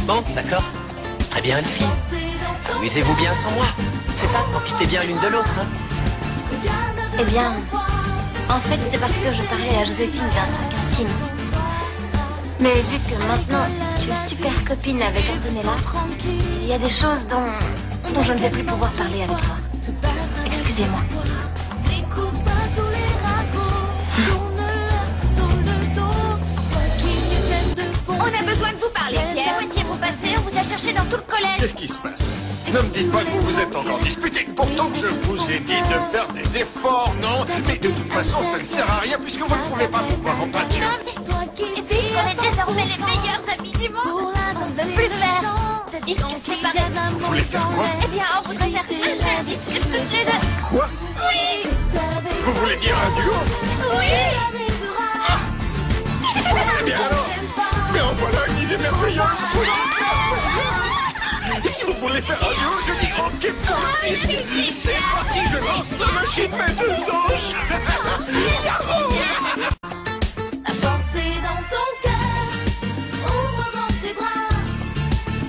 Bon, d'accord. Très bien, les filles. Amusez-vous bien sans moi. C'est ça, profitez bien l'une de l'autre, hein. Eh bien, en fait, c'est parce que je parlais à Joséphine d'un truc intime. Mais vu que maintenant, tu es super copine avec Antonella, il y a des choses dont je ne vais plus pouvoir parler avec toi. Excusez-moi. On a besoin de vous parler, Pierre. Où étiez-vous passé? On vous a cherché dans tout le collège. Qu'est-ce qui se passe? Ne me dites pas que vous vous êtes encore disputé. Pourtant, je vous ai dit de faire des efforts, non? Mais de toute façon, ça ne sert à rien puisque vous ne pouvez pas vous voir en peinture. Et puisqu'on est désormais les meilleurs amis du monde, on ne veut plus faire de disques séparés. Vous voulez faire quoi? Eh bien, on voudrait faire un seul disque toutes les deux. Quoi? Oui. Vous voulez dire un duo? Oui. Eh bien alors, mais en voilà une idée merveilleuse. Si vous voulez faire un duo, je dis ok pour le disque. C'est parti, je lance la machine, mes deux anges. La force est dans ton cœur. Ouvre grand tes bras.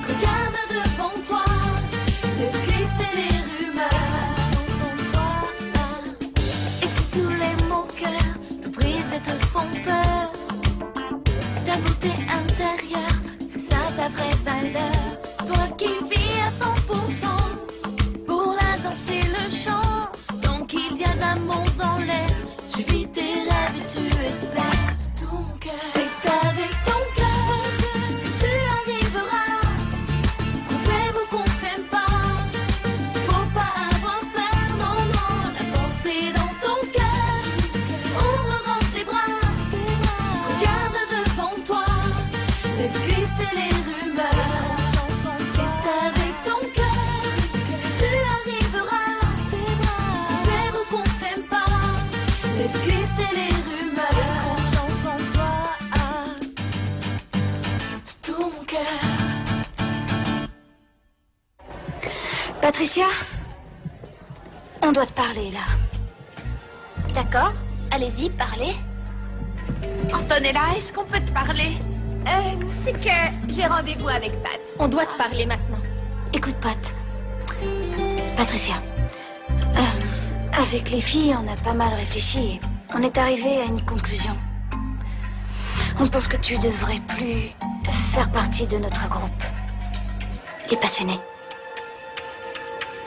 Regarde devant toi. Laisse glisser les rumeurs. Sans toi. Et si tous les mots cœur te brisent et te font peur, ta beauté intérieure, c'est ça ta vraie valeur. Toi qui vis à 100% pour la danse et le chant. Tant qu'il y a d'amour dans l'air, tu vis tes rêves et tu espères de tout mon cœur. C'est avec ton cœur que tu arriveras. Qu'on t'aime ou qu'on t'aime pas, faut pas avoir peur, non, non. La force est dans ton cœur. Ouvre grand tes bras. Regarde devant toi. Laisse glisser les rumeurs. C'est avec ton cœur que tu arriveras. Qu'on t'aime ou qu'on t'aime pas, laisse glisser les rumeurs. Confiance en toi, de tout mon cœur. Patricia, on doit te parler là. D'accord, allez-y, parlez. Antonella, est-ce qu'on peut te parler? C'est que j'ai rendez-vous avec Pat. On doit te parler maintenant. Écoute, Pat. Patricia. Avec les filles, on a pas mal réfléchi. On est arrivé à une conclusion. On pense que tu devrais plus faire partie de notre groupe. Les passionnés.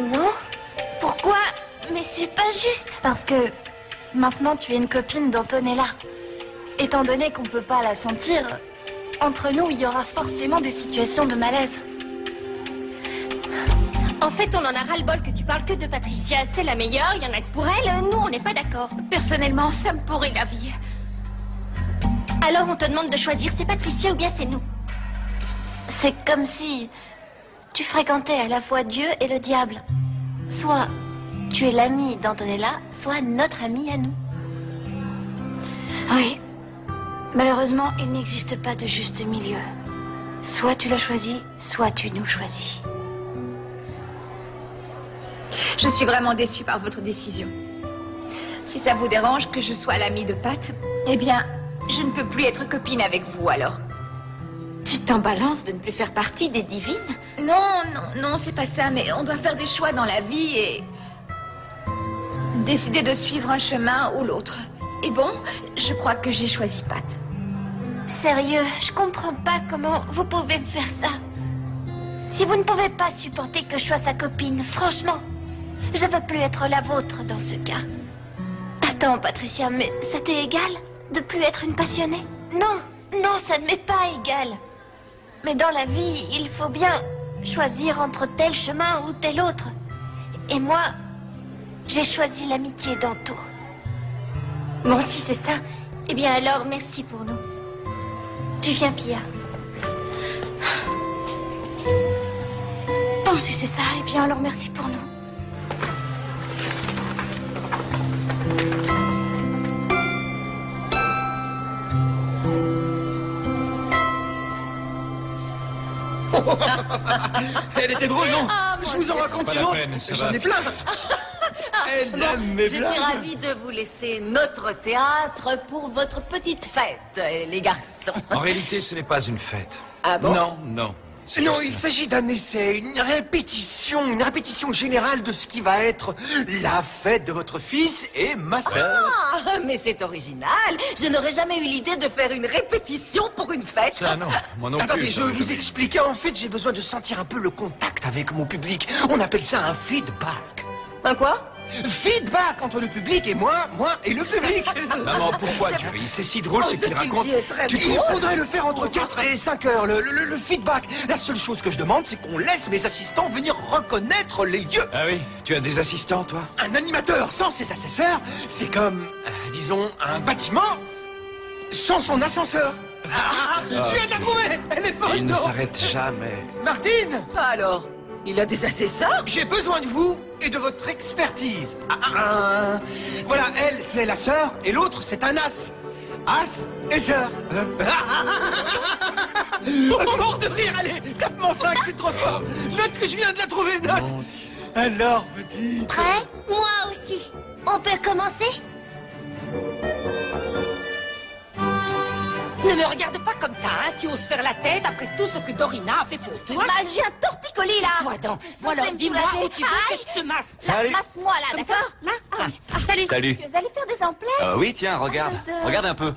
Non? Pourquoi? Mais c'est pas juste. Parce que maintenant tu es une copine d'Antonella. Étant donné qu'on peut pas la sentir, entre nous, il y aura forcément des situations de malaise. En fait, on en a ras-le-bol que tu parles que de Patricia. C'est la meilleure, il y en a que pour elle. Nous, on n'est pas d'accord. Personnellement, ça me pourrit la vie. Alors, on te demande de choisir, c'est Patricia ou bien c'est nous. C'est comme si tu fréquentais à la fois Dieu et le diable. Soit tu es l'ami d'Antonella, soit notre ami à nous. Oui. Malheureusement, il n'existe pas de juste milieu. Soit tu l'as choisi, soit tu nous choisis. Je suis vraiment déçue par votre décision. Si ça vous dérange que je sois l'amie de Pat, eh bien, je ne peux plus être copine avec vous alors. Tu t'en balances de ne plus faire partie des divines? Non, non, non, c'est pas ça, mais on doit faire des choix dans la vie et décider de suivre un chemin ou l'autre. Et bon, je crois que j'ai choisi Pat. Sérieux, je comprends pas comment vous pouvez me faire ça. Si vous ne pouvez pas supporter que je sois sa copine, franchement, je veux plus être la vôtre dans ce cas. Attends, Patricia, mais ça t'est égal de plus être une passionnée? Non, non, ça ne m'est pas égal. Mais dans la vie, il faut bien choisir entre tel chemin ou tel autre. Et moi, j'ai choisi l'amitié d'Anto. Bon, si c'est ça, eh bien alors, merci pour nous. Tu viens, Pia. Bon, si c'est ça, eh bien alors merci pour nous. Elle était drôle, non? Je vous en raconte Pas une la autre. peine, ça J'en va. ai plein. Elle aime mes Je suis blagues. ravie de vous laisser notre théâtre pour votre petite fête, les garçons. En réalité, ce n'est pas une fête. Ah bon? Non, non. C'est Non, juste- il s'agit d'un essai, une répétition générale de ce qui va être la fête de votre fils et ma sœur. Ah, mais c'est original. Je n'aurais jamais eu l'idée de faire une répétition pour une fête. Ça, non. Moi non plus. Attendez, je j'aurais vais vous jamais- expliquer. En fait, j'ai besoin de sentir un peu le contact avec mon public. On appelle ça un feedback. Un quoi? Feedback entre le public et moi et le public. Maman, pourquoi tu ris? C'est si drôle ce qu'il raconte. Il faudrait le faire entre 4 et 5 heures, le feedback. La seule chose que je demande, c'est qu'on laisse mes assistants venir reconnaître les lieux. Ah oui? Tu as des assistants, toi? Un animateur sans ses assesseurs, c'est comme, disons, un bâtiment sans son ascenseur. Je viens de la trouver. Elle est bonne, Il ne non? s'arrête jamais. Martine, Alors, il a des assesseurs? j'ai besoin de vous et de votre expertise. Voilà, elle, c'est la sœur, et l'autre, c'est un as. As et sœur. Mort de rire, allez, tape-moi 5, c'est trop fort. Note que je viens de la trouver, note. Mon Alors, petite... Prêt? Moi aussi. On peut commencer? Ne me regarde pas comme ça, hein. Tu oses faire la tête après tout ce que Dorina a fait pour toi. Mal, j'ai un torticolis là. Toi donc. Bon censé alors, me dis-moi soulager. où tu veux que je te masse. Salut. Masse-moi là, Comme ça, d'accord? là? Ah. Salut. Salut. Tu es allé faire des emplettes? Oui, tiens, regarde. J'adore. Regarde un peu.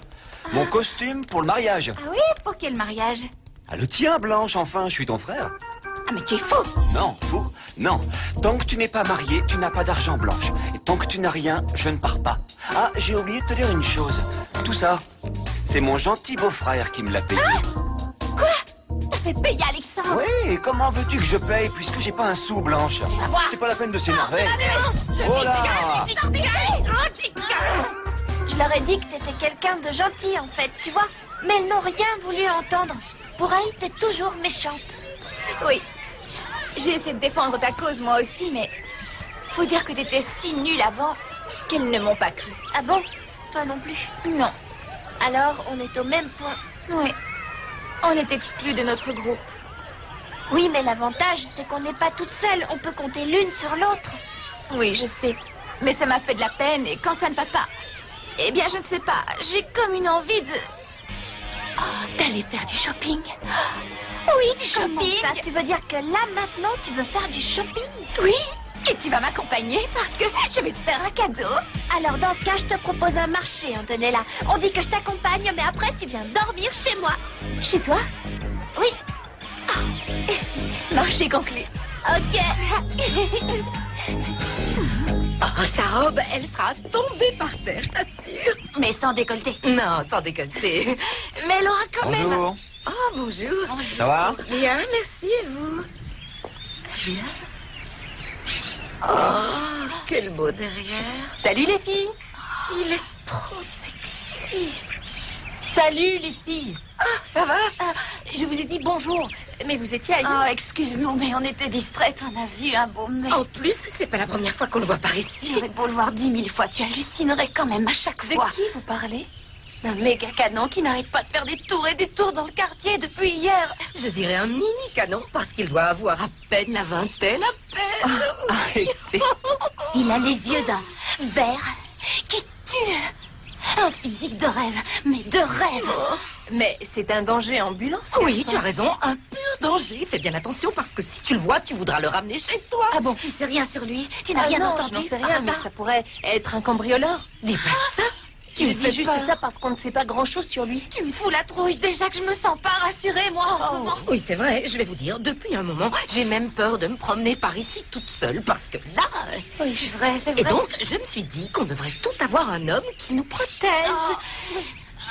Mon costume pour le mariage. Ah oui, pour quel mariage? Ah, le tien, Blanche, enfin, je suis ton frère. Ah mais tu es fou. Non, fou. Non. Tant que tu n'es pas marié, tu n'as pas d'argent, Blanche. Et tant que tu n'as rien, je ne pars pas. Ah, j'ai oublié de te dire une chose. Tout ça, c'est mon gentil beau-frère qui me l'a payé. T'as fait payer Alexandre. Oui, et comment veux-tu que je paye puisque j'ai pas un sou, Blanche? vas voir. C'est pas la peine de s'énerver. Oh là! Je leur ai dit que t'étais quelqu'un de gentil en fait, tu vois. Mais elles n'ont rien voulu entendre. Pour elles, t'es toujours méchante. Oui. J'ai essayé de défendre ta cause moi aussi, mais faut dire que t'étais si nulle avant qu'elles ne m'ont pas cru. Ah bon? Toi non plus. Non. Alors, on est au même point. Oui. On est exclus de notre groupe. Oui, mais l'avantage, c'est qu'on n'est pas toutes seules. On peut compter l'une sur l'autre. Oui, je sais. Mais ça m'a fait de la peine et quand ça ne va pas, eh bien, je ne sais pas. J'ai comme une envie de... D'aller faire du shopping. Oui, du Comment shopping. ça? Tu veux dire que là, maintenant, tu veux faire du shopping? Oui. Et tu vas m'accompagner parce que je vais te faire un cadeau. Alors, dans ce cas, je te propose un marché, Antonella. On dit que je t'accompagne, mais après, tu viens dormir chez moi. Chez toi? Oui. Marché conclu. Ok. Oh, sa robe, elle sera tombée par terre, je t'assure. Mais sans décolleté. Non, sans décolleté. Mais elle aura quand même... Bonjour. Oh, bonjour. Ça va? Bien, merci, et vous? Bien. Oh, quel beau derrière. Salut les filles. Il est trop sexy. Salut les filles. Ça va? Je vous ai dit bonjour, mais vous étiez ailleurs. Oh, excuse-nous, mais on était distraites. On a vu un beau mec. En plus, c'est pas la première fois qu'on le voit par ici. J'aurais beau le voir 10 000 fois, tu hallucinerais quand même à chaque De fois. qui vous parlez? D'un méga canon qui n'arrête pas de faire des tours et des tours dans le quartier depuis hier. Je dirais un mini canon parce qu'il doit avoir à peine la vingtaine, à peine. Arrêtez. Il a les yeux d'un ver qui tue. Un physique de rêve, mais de rêve. Mais c'est un danger ambulant, ce Oui, garçon. tu as raison, un pur danger. Fais bien attention parce que si tu le vois, tu voudras le ramener chez toi. Ah bon? Tu ne sais rien sur lui, tu n'as Ah rien non, entendu. je n'en sais par rien, mais hasard. ça pourrait être un cambrioleur. Dis pas ça. Tu me me dis fais juste peur. ça parce qu'on ne sait pas grand-chose sur lui. Tu me fous la trouille déjà que je me sens pas rassurée, moi, en ce moment. Oui, c'est vrai, je vais vous dire, depuis un moment, j'ai même peur de me promener par ici toute seule parce que là... Oui, c'est vrai, c'est vrai. Et donc, je me suis dit qu'on devrait tout avoir un homme qui nous protège.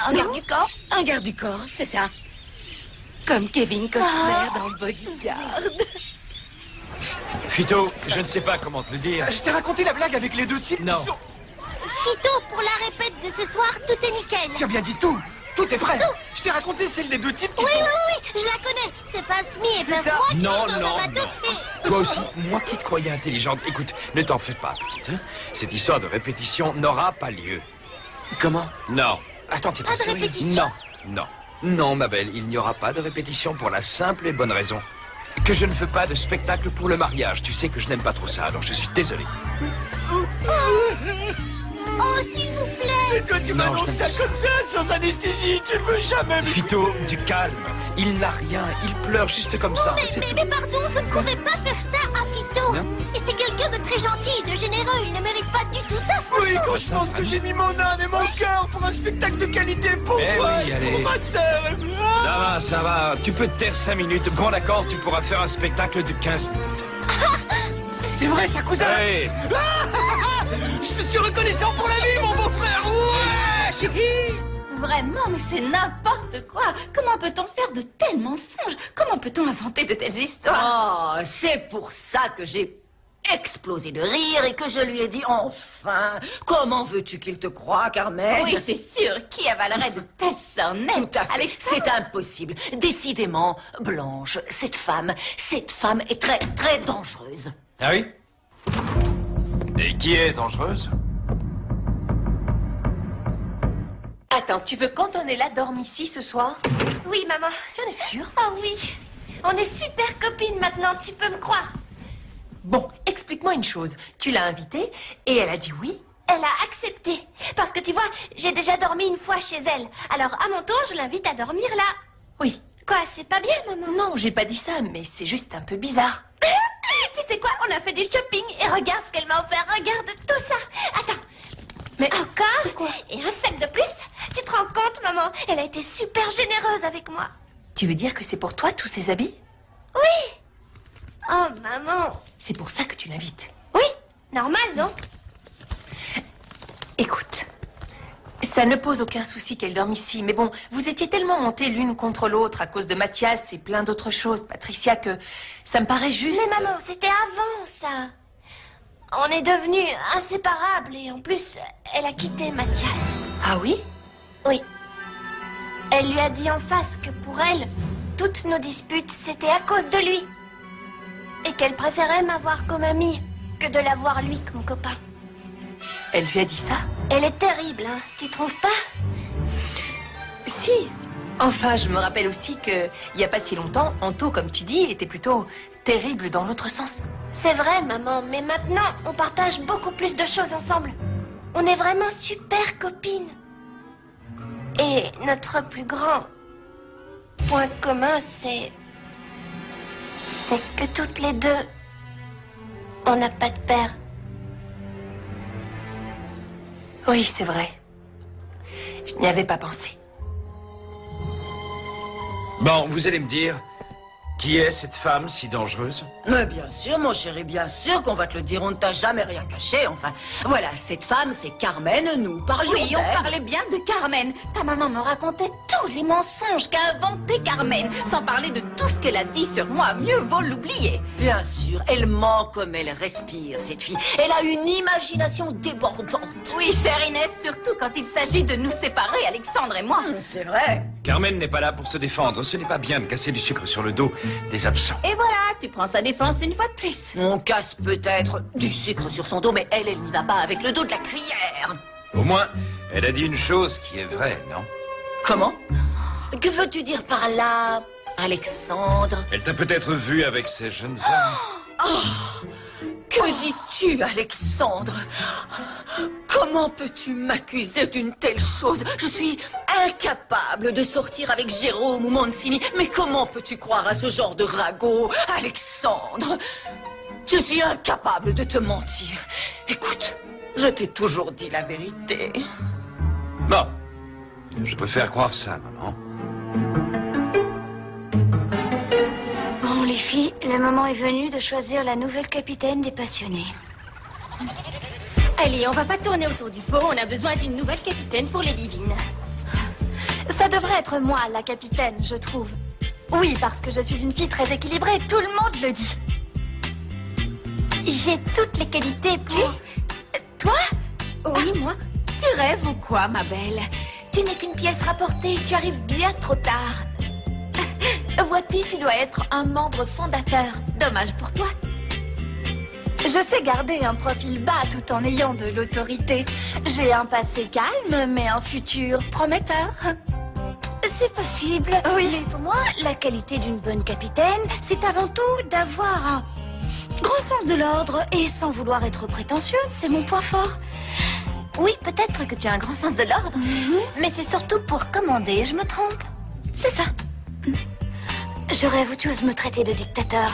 Un garde du corps. Un garde du corps, c'est ça. Comme Kevin Costner dans Bodyguard. Fito, je ne sais pas comment te le dire. Je t'ai raconté la blague avec les deux types Non. qui sont... Fito, pour la répète de ce soir, tout est nickel. Tu as bien dit tout. Tout est prêt. Je t'ai raconté celle des deux types qui sont... Oui, je la connais. C'est pas Smee et C'est ça. pas moi qui Non, sont dans non, un bateau. non. Toi aussi, moi qui te croyais intelligente. Écoute, ne t'en fais pas, petite. Hein. Cette histoire de répétition n'aura pas lieu. Comment? Non. Attends, t'es pas Pas de sérieux? répétition. Non, non. Non, ma belle, il n'y aura pas de répétition pour la simple et bonne raison que je ne veux pas de spectacle pour le mariage. Tu sais que je n'aime pas trop ça, alors je suis désolé. Oh, s'il vous plaît. Et toi, tu m'annonces ça comme ça, sans anesthésie. Tu ne veux jamais me... Phyto, du calme. Il n'a rien. Il pleure juste comme ça. Mais pardon, vous ne pouvez pas faire ça à Phyto. Non. Et c'est quelqu'un de très gentil et de généreux. Il ne mérite pas du tout ça, franchement. Oui, quand je pense que j'ai mis mon âme et mon cœur pour un spectacle de qualité pour Eh toi oui, et allez. pour ma sœur. Ça va. Tu peux te taire 5 minutes. Bon, d'accord, tu pourras faire un spectacle de 15 minutes. C'est vrai, ça, cousin. Hey. Je te suis reconnaissant pour la vie, mon beau-frère. Ouais, chérie. Vraiment, mais c'est n'importe quoi. Comment peut-on faire de tels mensonges? Comment peut-on inventer de telles histoires? Oh, c'est pour ça que j'ai explosé de rire et que je lui ai dit enfin, comment veux-tu qu'il te croie, Carmen? Oui, c'est sûr. Qui avalerait de telles sornettes? Tout à fait. Alexandre. C'est impossible. Décidément, Blanche, cette femme est très, très dangereuse. Ah oui? Et qui est dangereuse? Attends, tu veux cantonner la dorme ici ce soir? Oui, maman. Tu en es sûre? Oh oui. On est super copines maintenant, tu peux me croire. Bon, explique-moi une chose. Tu l'as invitée et elle a dit oui? Elle a accepté. Parce que tu vois, j'ai déjà dormi une fois chez elle. Alors, à mon tour, je l'invite à dormir là. Oui. Quoi, c'est pas bien, maman? Non, j'ai pas dit ça, mais c'est juste un peu bizarre. Tu sais quoi, on a fait du shopping et regarde ce qu'elle m'a offert. Regarde tout ça. Attends. Mais Encore? c'est quoi? Et un sac de plus? Tu te rends compte, maman? Elle a été super généreuse avec moi. Tu veux dire que c'est pour toi tous ces habits? Oui. Oh, maman. C'est pour ça que tu l'invites. Oui, normal, non? Écoute, ça ne pose aucun souci qu'elle dorme ici, mais bon, vous étiez tellement montées l'une contre l'autre à cause de Mathias et plein d'autres choses, Patricia, que ça me paraît juste... Mais maman, c'était avant ça. On est devenus inséparables et en plus, elle a quitté Mathias. Ah oui? Oui. Elle lui a dit en face que pour elle, toutes nos disputes, c'était à cause de lui. Et qu'elle préférait m'avoir comme amie que de l'avoir lui comme copain. Elle lui a dit ça? Elle est terrible, hein, tu trouves pas? Si. Enfin, je me rappelle aussi que, il n'y a pas si longtemps, Anto, comme tu dis, était plutôt terrible dans l'autre sens. C'est vrai, maman, mais maintenant, on partage beaucoup plus de choses ensemble. On est vraiment super copines. Et notre plus grand point commun, c'est que toutes les deux, on n'a pas de père. Oui, c'est vrai. Je n'y avais pas pensé. Bon, vous allez me dire, qui est cette femme si dangereuse? Mais bien sûr, mon chéri, bien sûr qu'on va te le dire, on ne t'a jamais rien caché, enfin. Voilà, cette femme, c'est Carmen, nous parlions Oui, on d'elle. parlait bien de Carmen. Ta maman me racontait tous les mensonges qu'a inventé Carmen, sans parler de tout ce qu'elle a dit sur moi. Mieux vaut l'oublier. Bien sûr, elle ment comme elle respire, cette fille. Elle a une imagination débordante. Oui, chère Inès, surtout quand il s'agit de nous séparer, Alexandre et moi. C'est vrai. Carmen n'est pas là pour se défendre. Ce n'est pas bien de casser du sucre sur le dos des absents. Et voilà, tu prends sa défense une fois de plus. On casse peut-être du sucre sur son dos, mais elle n'y va pas avec le dos de la cuillère. Au moins, elle a dit une chose qui est vraie, non? Comment? Que veux-tu dire par là, Alexandre? Elle t'a peut-être vu avec ces jeunes hommes. Que dis-tu, Alexandre? Comment peux-tu m'accuser d'une telle chose? Je suis incapable de sortir avec Jérôme ou Mancini. Mais comment peux-tu croire à ce genre de ragot, Alexandre? Je suis incapable de te mentir. Écoute, je t'ai toujours dit la vérité. Bon, je préfère croire ça, maman. Bon, les filles, le moment est venu de choisir la nouvelle capitaine des passionnés. Allez, on va pas tourner autour du pot, on a besoin d'une nouvelle capitaine pour les divines. Ça devrait être moi, la capitaine, je trouve. Oui, parce que je suis une fille très équilibrée, tout le monde le dit. J'ai toutes les qualités pour... Toi? Oui, moi. Tu rêves ou quoi, ma belle? Tu n'es qu'une pièce rapportée, tu arrives bien trop tard. Vois-tu, tu dois être un membre fondateur. Dommage pour toi. Je sais garder un profil bas tout en ayant de l'autorité. J'ai un passé calme, mais un futur prometteur. C'est possible. Oui. Mais pour moi, la qualité d'une bonne capitaine, c'est avant tout d'avoir un grand sens de l'ordre et sans vouloir être prétentieuse, c'est mon point fort. Oui, peut-être que tu as un grand sens de l'ordre, mais c'est surtout pour commander, je me trompe. C'est ça. J'aurais-vous tous me traiter de dictateur.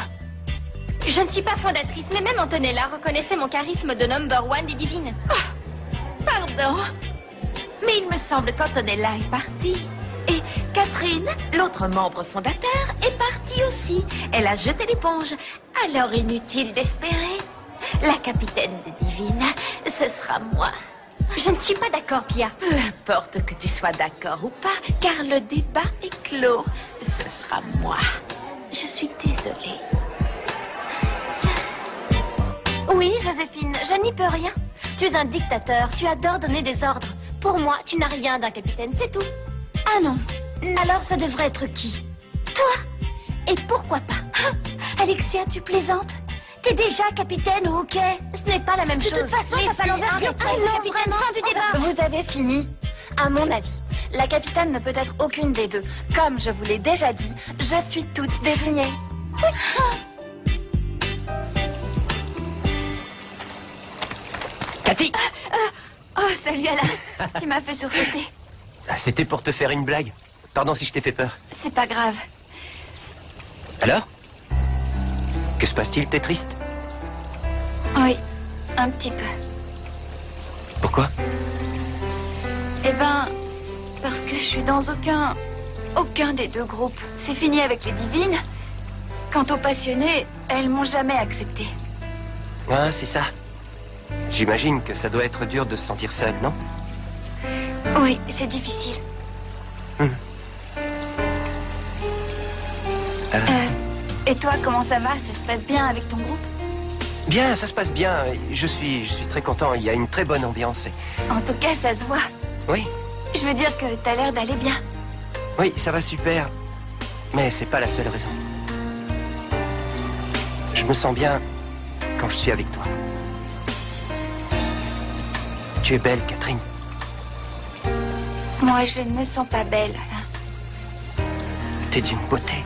Je ne suis pas fondatrice, mais même Antonella reconnaissait mon charisme de number one des divines. Pardon, mais il me semble qu'Antonella est partie. Et Catherine, l'autre membre fondateur, est partie aussi. Elle a jeté l'éponge. Alors inutile d'espérer. La capitaine des divines, ce sera moi. Je ne suis pas d'accord, Pia. Peu importe que tu sois d'accord ou pas, car le débat est clos. Ce sera moi. Je suis désolée. Oui, Joséphine, je n'y peux rien. Tu es un dictateur, tu adores donner des ordres. Pour moi, tu n'as rien d'un capitaine, c'est tout. Ah non. Alors ça devrait être qui? Toi? Et pourquoi pas? Hein? Alexia, tu plaisantes? T'es déjà capitaine au hockey? Ce n'est pas la même chose. De toute façon, il va falloir arrêter. Ah non, vraiment, fin du débat. Vous avez fini. À mon avis, la capitaine ne peut être aucune des deux. Comme je vous l'ai déjà dit, je suis toute désignée. Oui. Cathy! Oh, salut Alain. Tu m'as fait sursauter. Ah, c'était pour te faire une blague. Pardon si je t'ai fait peur. C'est pas grave. Alors? Que se passe-t-il? T'es triste? Oui, un petit peu. Pourquoi? Eh ben, parce que je suis dans aucun des deux groupes. C'est fini avec les divines. Quant aux passionnés, elles m'ont jamais accepté. Ah, c'est ça. J'imagine que ça doit être dur de se sentir seul, non? Oui, c'est difficile. Et toi, comment ça va? Ça se passe bien avec ton groupe? Bien, ça se passe bien. Je suis très content. Il y a une très bonne ambiance. En tout cas, ça se voit. Oui, Je veux dire que t'as l'air d'aller bien. oui, ça va super. Mais c'est pas la seule raison. Je me sens bien quand je suis avec toi. Tu es belle, Catherine. Moi, je ne me sens pas belle, Alain. T'es d'une beauté.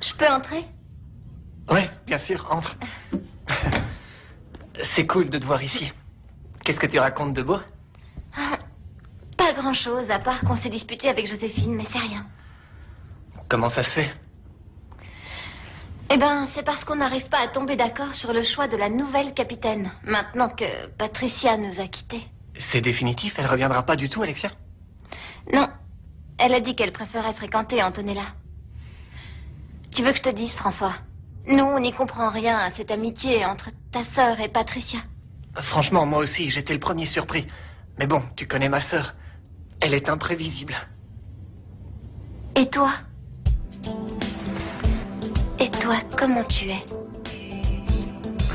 Je peux entrer? Ouais, bien sûr, entre. C'est cool de te voir ici. Qu'est-ce que tu racontes de beau? Pas grand-chose, à part qu'on s'est disputé avec Joséphine, mais c'est rien. Comment ça se fait? Eh ben, c'est parce qu'on n'arrive pas à tomber d'accord sur le choix de la nouvelle capitaine, maintenant que Patricia nous a quittés. C'est définitif? Elle reviendra pas du tout, Alexia? Non, elle a dit qu'elle préférait fréquenter Antonella. Tu veux que je te dise, François? Nous, on n'y comprend rien à cette amitié entre ta sœur et Patricia. Franchement, moi aussi, j'étais le premier surpris. Mais bon, tu connais ma sœur. Elle est imprévisible. Et toi? Et toi, comment tu es?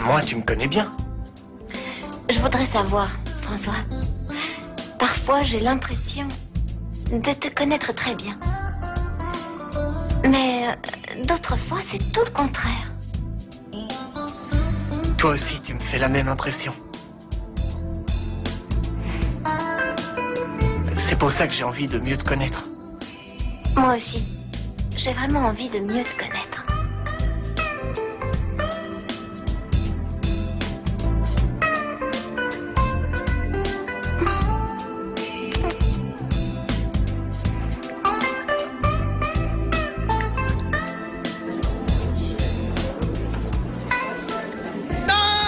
Moi, tu me connais bien. Je voudrais savoir, François. Parfois, j'ai l'impression de te connaître très bien. Mais d'autres fois, c'est tout le contraire. Toi aussi, tu me fais la même impression. C'est pour ça que j'ai envie de mieux te connaître. Moi aussi. J'ai vraiment envie de mieux te connaître.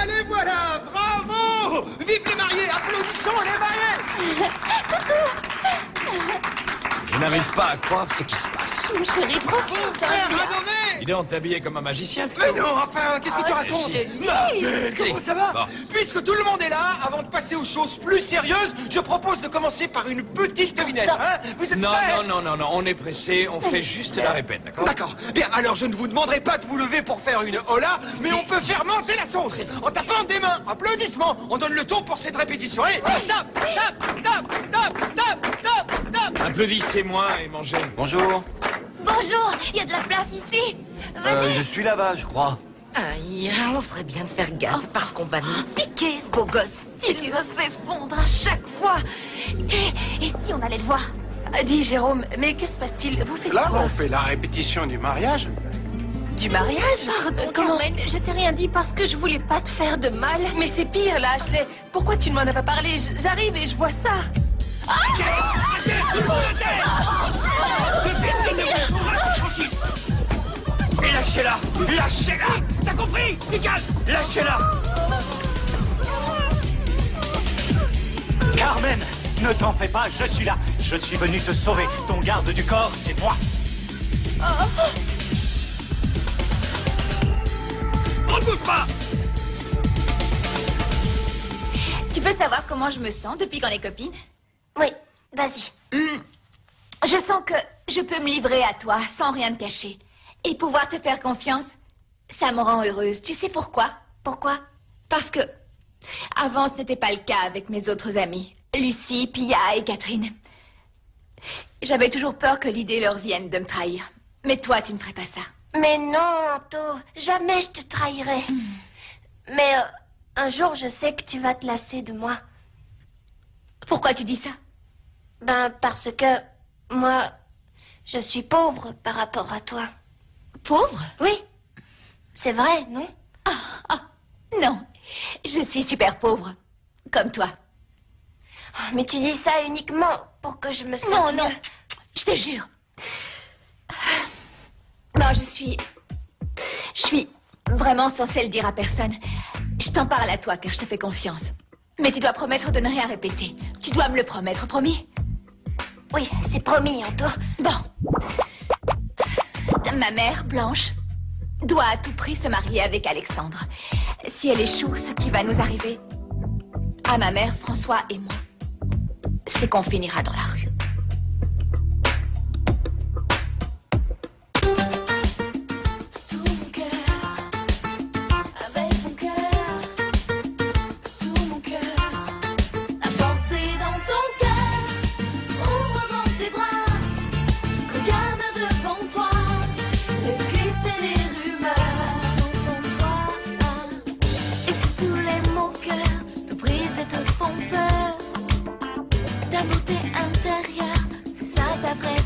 Les voilà! Bravo! Vive les mariés! Applaudissons les mariés! Je n'arrive pas à croire ce qui se passe. Mon chéri, profite, ça Frère va bien. adoré! Dis donc, t'es habillé comme un magicien, Mais frérot. non, enfin, qu'est-ce que tu racontes? Comment ça va? Bon. Puisque tout le monde est là, avant de passer aux choses plus sérieuses, je propose de commencer par une petite devinette, hein? Vous êtes Non, prêts? non, on est pressé, on fait juste la répète, d'accord? D'accord. Bien, alors je ne vous demanderai pas de vous lever pour faire une hola, mais on peut faire monter la sauce en tapant des mains. Applaudissements. On donne le ton pour cette répétition. Allez, tape, tape, tape, tape, tape, tape, tape. Applaudissez-moi et mangez. Bonjour. Bonjour, il y a de la place ici. Venez. Je suis là-bas, je crois. Aïe, on ferait bien de faire gaffe parce qu'on va nous piquer ce beau gosse. Tu me fais fondre à chaque fois. Et si on allait le voir? Dis, Jérôme, mais que se passe-t-il? Vous faites Là, quoi? on fait la répétition du mariage. Du mariage? Pardon, Comment? Carmen, je t'ai rien dit parce que je voulais pas te faire de mal. Mais c'est pire, là, Ashley. Pourquoi tu ne m'en as pas parlé? J'arrive et je vois ça. Et lâchez-la! Lâchez-la! T'as compris, Michael? Lâchez-la! Carmen, ne t'en fais pas, je suis là. Je suis venu te sauver. Ton garde du corps, c'est moi. On ne bouge pas! Tu veux savoir comment je me sens depuis qu'on est copines? Oui, vas-y. Je sens que je peux me livrer à toi sans rien te cacher. Et pouvoir te faire confiance, ça me rend heureuse. Tu sais pourquoi? Pourquoi? Parce que avant, ce n'était pas le cas avec mes autres amies. Lucie, Pia et Catherine. J'avais toujours peur que l'idée leur vienne de me trahir. Mais toi, tu ne ferais pas ça. Mais non, Anto, jamais je te trahirai. Mais un jour, je sais que tu vas te lasser de moi. Pourquoi tu dis ça? Ben, parce que moi, je suis pauvre par rapport à toi. Pauvre? Oui. C'est vrai, non? Non, je suis super pauvre. Comme toi. Mais tu dis ça uniquement pour que je me sente Non, mieux. non, je te jure. Non, je suis vraiment censée le dire à personne. Je t'en parle à toi car je te fais confiance. Mais tu dois promettre de ne rien répéter. Tu dois me le promettre, promis? Oui, c'est promis, Anto. Bon. Ma mère, Blanche, doit à tout prix se marier avec Alexandre. Si elle échoue, ce qui va nous arriver à ma mère, François et moi, c'est qu'on finira dans la rue. Ta beauté intérieure, c'est ça ta vraie